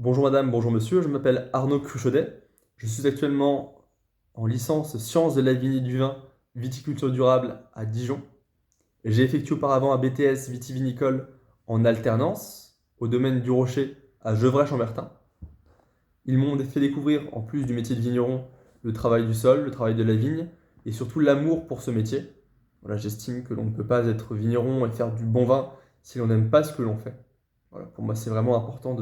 Bonjour madame, bonjour monsieur, je m'appelle Arnaud Cruchaudet. Je suis actuellement en licence sciences de la vigne et du vin, viticulture durable à Dijon. J'ai effectué auparavant un BTS vitivinicole en alternance au domaine du Rocher à Gevrey-Chambertin. Ils m'ont fait découvrir, en plus du métier de vigneron, le travail du sol, le travail de la vigne et surtout l'amour pour ce métier. Voilà, j'estime que l'on ne peut pas être vigneron et faire du bon vin si l'on n'aime pas ce que l'on fait. Voilà, pour moi, c'est vraiment important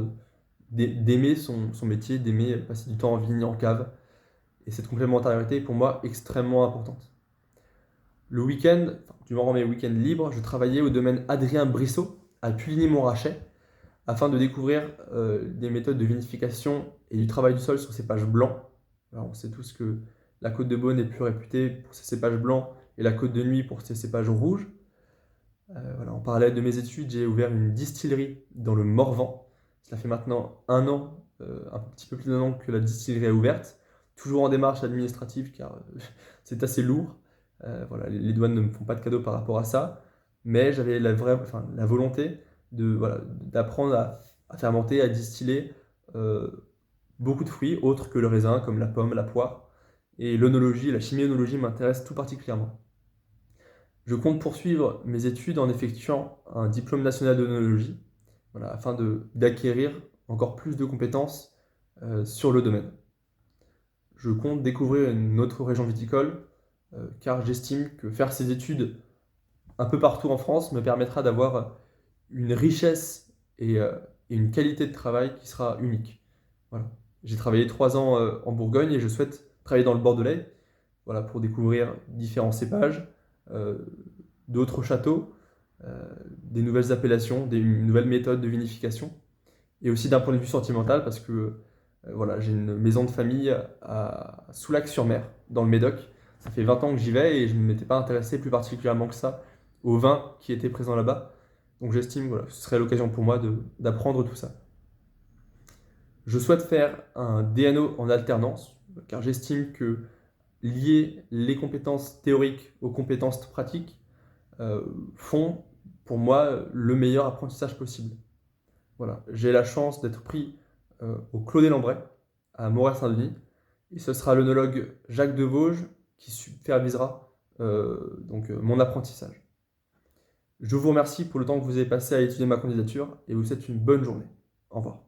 d'aimer son métier, d'aimer passer du temps en vigne, en cave. Et cette complémentarité est pour moi extrêmement importante. Le week-end, enfin, durant mes week-ends libres, je travaillais au domaine Adrien Brissot à Puligny-Montrachet afin de découvrir des méthodes de vinification et du travail du sol sur cépages blancs. Alors, on sait tous que la Côte de Beaune est plus réputée pour ses cépages blancs et la Côte de Nuit pour ses cépages rouges. Voilà, en parallèle de mes études, j'ai ouvert une distillerie dans le Morvan. Cela fait maintenant un an, un petit peu plus d'un an que la distillerie est ouverte. Toujours en démarche administrative car c'est assez lourd. Voilà, les douanes ne me font pas de cadeaux par rapport à ça. Mais j'avais la volonté d'apprendre à fermenter, à distiller euh, beaucoup de fruits autres que le raisin, comme la pomme, la poire. Et l'œnologie, la chimionologie m'intéresse tout particulièrement. Je compte poursuivre mes études en effectuant un diplôme national d'œnologie, voilà, afin d'acquérir encore plus de compétences sur le domaine. Je compte découvrir une autre région viticole, car j'estime que faire ces études un peu partout en France me permettra d'avoir une richesse et une qualité de travail qui sera unique. Voilà. J'ai travaillé 3 ans en Bourgogne et je souhaite travailler dans le Bordelais, voilà, pour découvrir différents cépages, euh, d'autres châteaux, des nouvelles appellations, une nouvelle méthode de vinification, et aussi d'un point de vue sentimental, parce que voilà, j'ai une maison de famille à Soulac-sur-Mer, dans le Médoc. Ça fait 20 ans que j'y vais et je ne m'étais pas intéressé plus particulièrement que ça au vin qui était présent là-bas. Donc j'estime voilà, que ce serait l'occasion pour moi d'apprendre tout ça. Je souhaite faire un DNO en alternance, car j'estime que lier les compétences théoriques aux compétences pratiques euh, font pour moi le meilleur apprentissage possible. Voilà. J'ai la chance d'être pris au Clos des Lambrais, à Moret-Saint-Denis, et ce sera l'œnologue Jacques Devauges qui supervisera mon apprentissage. Je vous remercie pour le temps que vous avez passé à étudier ma candidature et vous souhaite une bonne journée. Au revoir.